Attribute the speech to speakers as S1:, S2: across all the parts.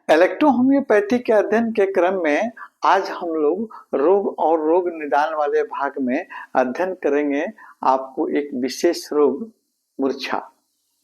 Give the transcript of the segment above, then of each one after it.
S1: Electrohomoeopathy के अध्ययन के क्रम में आज हम लोग रोग और रोग निदान वाले भाग में अध्ययन करेंगे आपको एक विशेष रोग मूर्छा,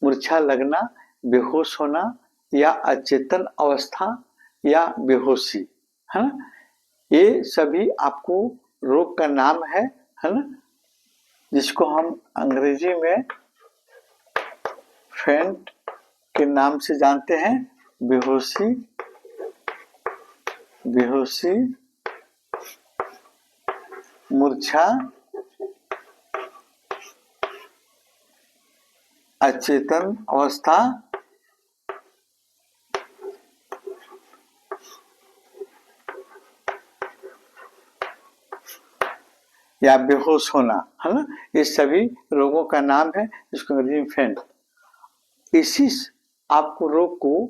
S1: मूर्छा लगना, बेहोश होना या अचेतन अवस्था या बेहोशी, है ना। ये सभी आपको रोग का नाम है ना, जिसको हम अंग्रेजी में फेंट के नाम से जानते हैं। बेहोशी, बेहोशी, मूर्छा, अचेतन अवस्था या बेहोश होना, है ना। ये सभी रोगों का नाम है, जिसको अंग्रेजी में फेंट। इसी आपको रोग को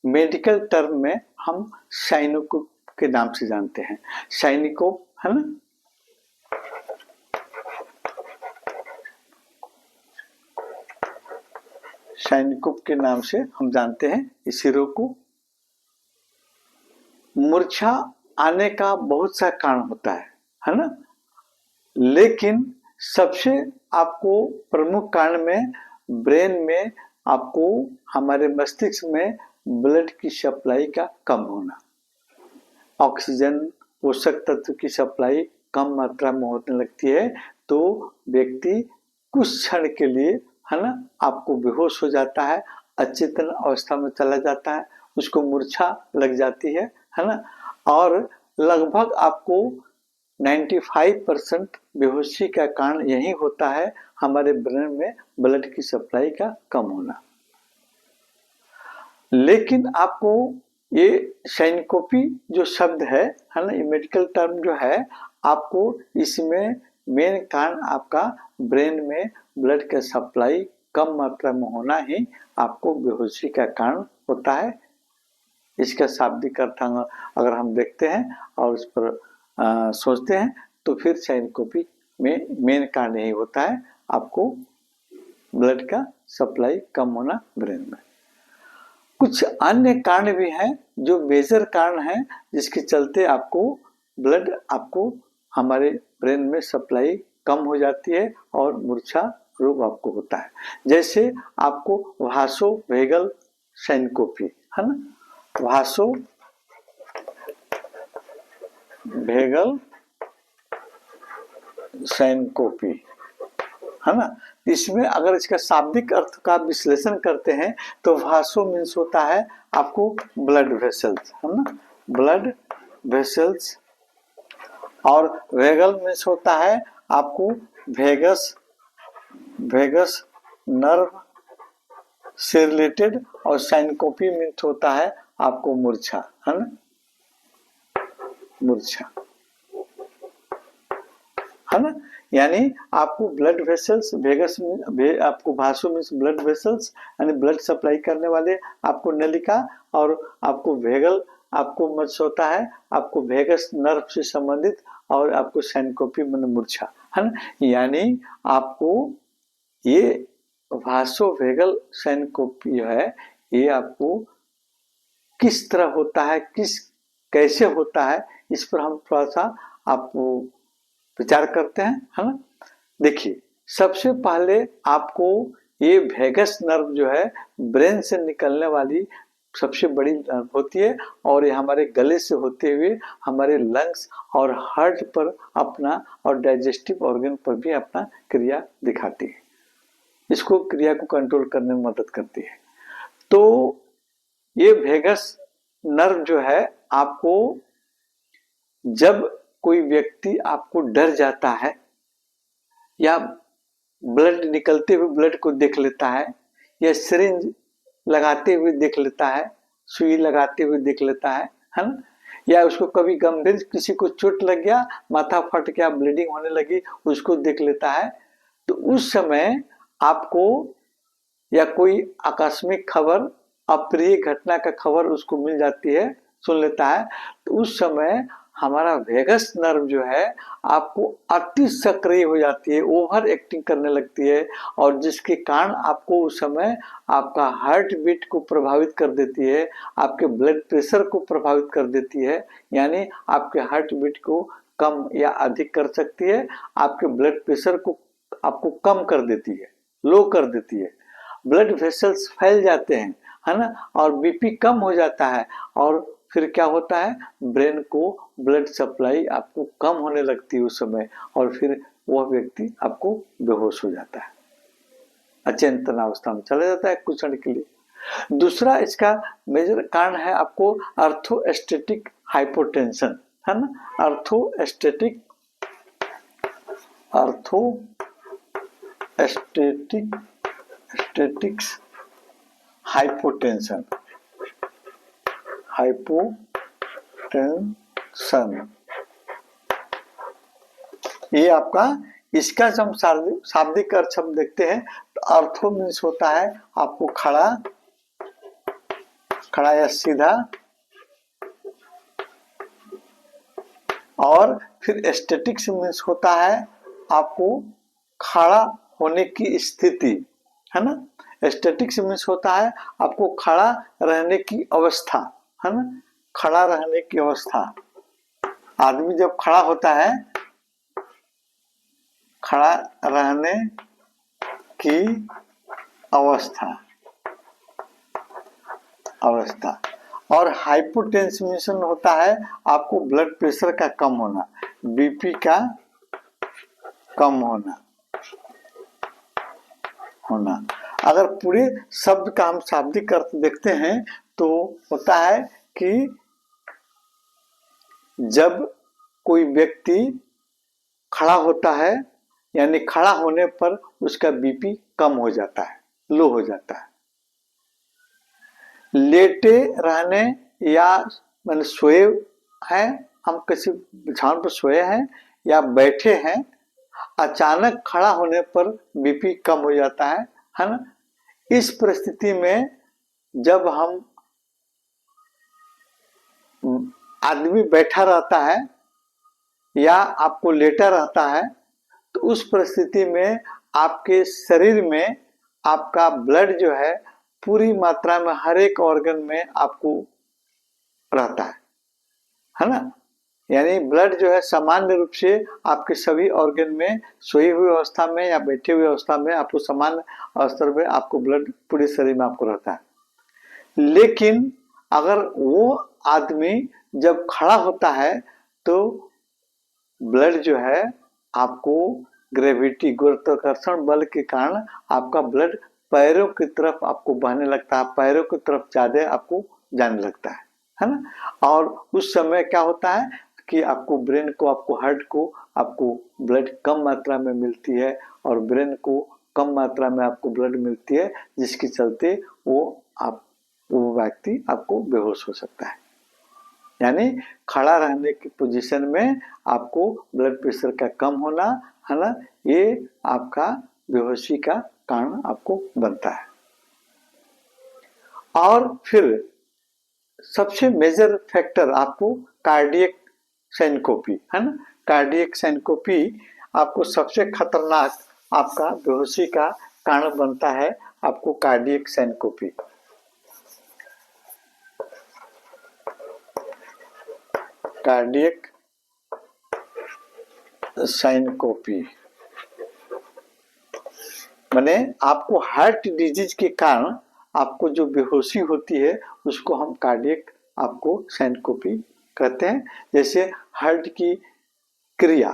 S1: मेडिकल टर्म में हम साइनोकोप के नाम से जानते हैं। साइनोकोप, है ना। साइनोकोप के नाम से हम जानते हैं इसी रोग को। मूर्छा आने का बहुत सा कारण होता है ना, लेकिन सबसे आपको प्रमुख कारण में ब्रेन में आपको हमारे मस्तिष्क में ब्लड की सप्लाई का कम होना, ऑक्सीजन पोषक तत्व की सप्लाई कम मात्रा में होने लगती है, तो व्यक्ति कुछ क्षण के लिए, है ना, आपको बेहोश हो जाता है, अचेतन अवस्था में चला जाता है, उसको मूर्छा लग जाती है ना। और लगभग आपको 95% बेहोशी का कारण यही होता है, हमारे ब्रेन में ब्लड की सप्लाई का कम होना। लेकिन आपको ये साइनकोपी जो शब्द है ना, ये मेडिकल टर्म जो है, आपको इसमें मेन कारण आपका ब्रेन में ब्लड का सप्लाई कम मात्रा में होना ही आपको बेहोशी का कारण होता है। इसका शाब्दिक अर्थ अगर हम देखते हैं और उस पर सोचते हैं तो फिर साइनकोपी में मेन कारण यही होता है, आपको ब्लड का सप्लाई कम होना ब्रेन में। कुछ अन्य कारण भी हैं जो मेजर कारण हैं, जिसके चलते आपको ब्लड आपको हमारे ब्रेन में सप्लाई कम हो जाती है और मूर्छा रोग आपको होता है। जैसे आपको वासोवेगल साइनकोपी, है ना, वासोवेगल साइनकोपी, है ना। इसमें अगर इसका शाब्दिक अर्थ का विश्लेषण करते हैं तो वासो मीन्स होता है आपको ब्लड वेसल्स, है ना, ब्लड वेसल्स, और वेगल मीन्स होता है आपको वेगस, वेगस नर्व से रिलेटेड, और साइनकोपी मीन्स होता है आपको मूर्छा, है ना, मूर्छा, है ना। यानी आपको ब्लड वेसल्स, वेगस आपको वासो मीन्स ब्लड वेसल्स यानी ब्लड सप्लाई करने वाले आपको नलिका, और आपको वेगल आपको मत होता है आपको वेगस नर्व से संबंधित, और आपको साइनकोपी मतलब मूर्छा, है ना। यानी आपको ये वासोवेगल साइनकोपी है, ये आपको किस तरह होता है, कैसे होता है, इस पर हम थोड़ा सा आपको विचार करते हैं, है ना। देखिए, सबसे पहले आपको ये वेगस नर्व जो है ब्रेन से निकलने वाली सबसे बड़ी नर्व होती है, और ये हमारे गले से होते हुए हमारे लंग्स और हार्ट पर अपना, और डाइजेस्टिव ऑर्गन पर भी अपना क्रिया दिखाती है, इसको क्रिया को कंट्रोल करने में मदद करती है। तो ये वेगस नर्व जो है आपको, जब कोई व्यक्ति आपको डर जाता है या ब्लड निकलते हुए ब्लड को देख लेता है, या सिरिंज लगाते हुए देख लेता है, सुई लगाते हुए देख लेता है ना, या उसको कभी गंभीर किसी को चोट लग गया, माथा फट गया, ब्लीडिंग होने लगी, उसको देख लेता है, तो उस समय आपको, या कोई आकस्मिक खबर, अप्रिय घटना का खबर उसको मिल जाती है, सुन लेता है, तो उस समय हमारा वेगस नर्व जो है आपको अति सक्रिय हो जाती है, ओवर एक्टिंग करने लगती है, और जिसके कारण आपको उस समय आपका हार्ट बीट को प्रभावित कर देती है, आपके ब्लड प्रेशर को प्रभावित कर देती है, यानी आपके हार्ट बीट को कम या अधिक कर सकती है, आपके ब्लड प्रेशर को आपको कम कर देती है, लो कर देती है, ब्लड वेसल्स फैल जाते हैं, है ना, और बीपी कम हो जाता है, और फिर क्या होता है, ब्रेन को ब्लड सप्लाई आपको कम होने लगती है उस समय, और फिर वह व्यक्ति आपको बेहोश हो जाता है, अचेतन अवस्था में चला जाता है कुछ क्षण के लिए। दूसरा इसका मेजर कारण है आपको अर्थोस्टेटिक हाइपोटेंशन, है ना, अर्थोस्टेटिक्स हाइपोटेंशन, ये आपका, इसका जब हम शाब्दिक अर्थ हम देखते हैं तो अर्थो मीन्स होता है आपको खड़ा या सीधा, और फिर एस्थेटिक्स मीन्स होता है आपको खड़ा होने की स्थिति, है ना, एस्थेटिक्स मीन्स होता है आपको खड़ा रहने की अवस्था, है ना, खड़ा रहने की अवस्था। आदमी जब खड़ा होता है, खड़ा रहने की अवस्था, और हाइपोटेंशन होता है आपको ब्लड प्रेशर का कम होना, बीपी का कम होना। अगर पूरे शब्द का हम शाब्दिक अर्थ देखते हैं तो होता है कि जब कोई व्यक्ति खड़ा होता है, यानी खड़ा होने पर उसका बीपी कम हो जाता है, लो हो जाता है। लेटे रहने या मैंने सोए हैं, हम किसी बिछावन पर सोए हैं या बैठे हैं, अचानक खड़ा होने पर बीपी कम हो जाता है ना। इस परिस्थिति में जब हम आदमी बैठा रहता है या आपको लेटा रहता है तो उस परिस्थिति में आपके शरीर में आपका ब्लड जो है पूरी मात्रा में हर एक ऑर्गन में आपको रहता है ना। यानी ब्लड जो है सामान्य रूप से आपके सभी ऑर्गन में सोई हुई अवस्था में या बैठे हुए अवस्था में आपको समान स्तर में आपको ब्लड पूरे शरीर में आपको रहता है। लेकिन अगर वो आदमी जब खड़ा होता है तो ब्लड जो है आपको ग्रेविटी गुरुत्वाकर्षण बल के कारण आपका ब्लड पैरों की तरफ आपको बहने लगता है, पैरों की तरफ ज्यादा आपको जाने लगता है ना। और उस समय क्या होता है कि आपको ब्रेन को, आपको हार्ट को आपको ब्लड कम मात्रा में मिलती है और ब्रेन को कम मात्रा में आपको ब्लड मिलती है, जिसके चलते वो व्यक्ति आपको बेहोश हो सकता है। यानी खड़ा रहने की पोजीशन में आपको ब्लड प्रेशर का कम होना, है ना, ये आपका बेहोशी का कारण आपको बनता है। और फिर सबसे मेजर फैक्टर आपको कार्डियक सिनकोपी, है ना। कार्डियक सिनकोपी आपको सबसे खतरनाक आपका बेहोशी का कारण बनता है, आपको कार्डियक सिनकोपी। कार्डियक सिनकोपी माने आपको हार्ट डिजीज के कारण आपको जो बेहोशी होती है उसको हम कार्डियक आपको सिनकोपी कहते हैं। जैसे हार्ट की क्रिया,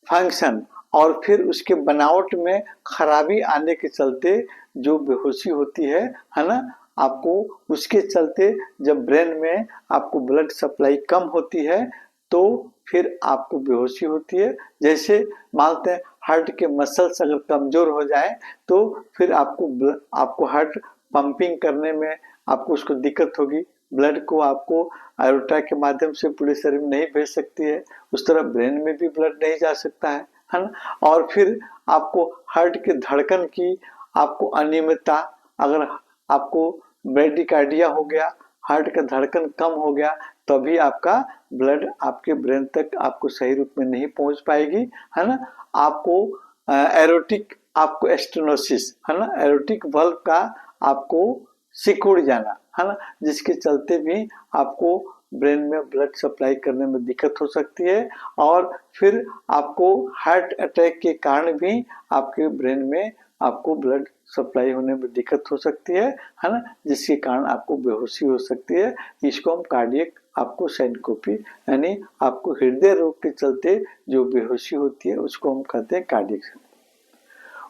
S1: फंक्शन और फिर उसके बनावट में खराबी आने के चलते जो बेहोशी होती है ना, आपको उसके चलते जब ब्रेन में आपको ब्लड सप्लाई कम होती है तो फिर आपको बेहोशी होती है। जैसे मानते हैं हार्ट के मसल्स अगर कमजोर हो जाए तो फिर आपको हार्ट पंपिंग करने में आपको उसको दिक्कत होगी, ब्लड को आपको आयोटा के माध्यम से पूरे शरीर में नहीं भेज सकती है, उस तरह ब्रेन में भी ब्लड नहीं जा सकता है ना। और फिर आपको हार्ट के धड़कन की आपको अनियमितता, अगर आपको ब्रेडिकार्डिया हो गया, हार्ट का धड़कन कम हो गया तभी आपका ब्लड आपके ब्रेन तक आपको सही रूप में नहीं पहुंच पाएगी, है ना। आपको एरोटिक, आपको स्टेनोसिस, है ना, एरोटिक वाल्व का आपको सिकुड़ जाना, है ना, जिसके चलते भी आपको ब्रेन में ब्लड सप्लाई करने में दिक्कत हो सकती है। और फिर आपको हार्ट अटैक के कारण भी आपके ब्रेन में आपको ब्लड सप्लाई होने में दिक्कत हो सकती है ना, जिसके कारण आपको बेहोशी हो सकती है। इसको हम कार्डियक आपको सिनकोपी, यानी आपको हृदय रोग के चलते जो बेहोशी होती है उसको हम कहते हैं कार्डियक।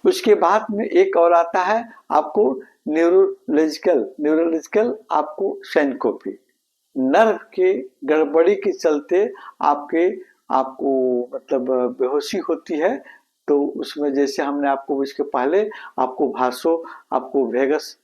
S1: उसके बाद में एक और आता है आपको न्यूरोलॉजिकल आपको सिनकोपी। नर्व के गड़बड़ी के चलते आपके आपको मतलब बेहोशी होती है। तो उसमें जैसे हमने आपको इसके पहले आपको भासो आपको वेगस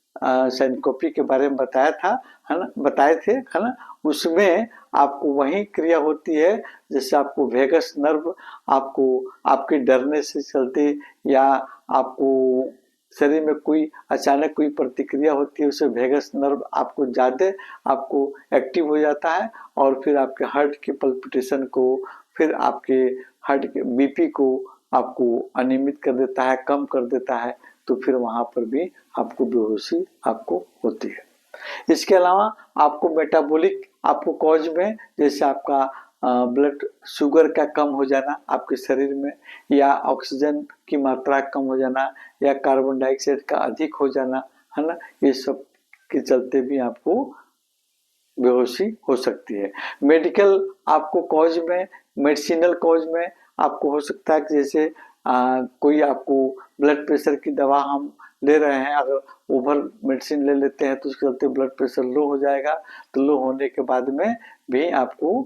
S1: सिनकोपी के बारे में बताया था, है ना, बताए थे, है ना। उसमें आपको वही क्रिया होती है जैसे आपको वेगस नर्व आपको आपके डरने से चलते या आपको शरीर में कोई अचानक कोई प्रतिक्रिया होती है, उसे वेगस नर्व आपको ज्यादा आपको एक्टिव हो जाता है और फिर आपके हार्ट के पल्पिटेशन को, फिर आपके हार्ट के बीपी को आपको अनियमित कर देता है, कम कर देता है। तो फिर वहां पर भी आपको बेहोशी आपको होती है। इसके अलावा आपको मेटाबॉलिक आपको कॉज में जैसे आपका ब्लड शुगर का कम हो जाना आपके शरीर में, या ऑक्सीजन की मात्रा कम हो जाना, या कार्बन डाइऑक्साइड का अधिक हो जाना, है ना, ये सब के चलते भी आपको बेहोशी हो सकती है। मेडिकल आपको कॉज में, मेडिसिनल कॉज में आपको हो सकता है कि जैसे कोई आपको ब्लड प्रेशर की दवा हम ले रहे हैं, अगर ओवर मेडिसिन ले लेते हैं तो उसके चलते ब्लड प्रेशर लो हो जाएगा। तो लो होने के बाद में भी आपको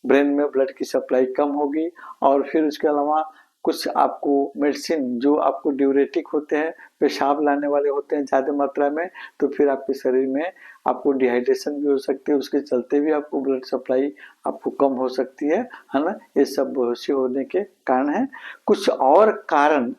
S1: ब्रेन में ब्लड की सप्लाई कम होगी। और फिर उसके अलावा कुछ आपको मेडिसिन जो आपको ड्यूरेटिक होते हैं, पेशाब लाने वाले होते हैं ज़्यादा मात्रा में, तो फिर आपके शरीर में आपको डिहाइड्रेशन भी हो सकती है, उसके चलते भी आपको ब्लड सप्लाई आपको कम हो सकती है ना। ये सब बेहोशी होने के कारण है। कुछ और कारण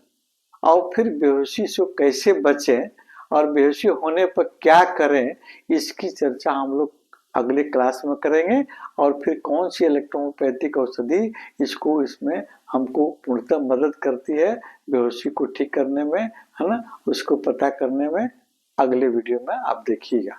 S1: और फिर बेहोशी से कैसे बचें और बेहोशी होने पर क्या करें, इसकी चर्चा हम लोग अगले क्लास में करेंगे। और फिर कौन सी इलेक्ट्रोपैथिक औषधि इसको इसमें हमको पूर्णतः मदद करती है बेहोशी को ठीक करने में, है ना, उसको पता करने में अगले वीडियो में आप देखिएगा।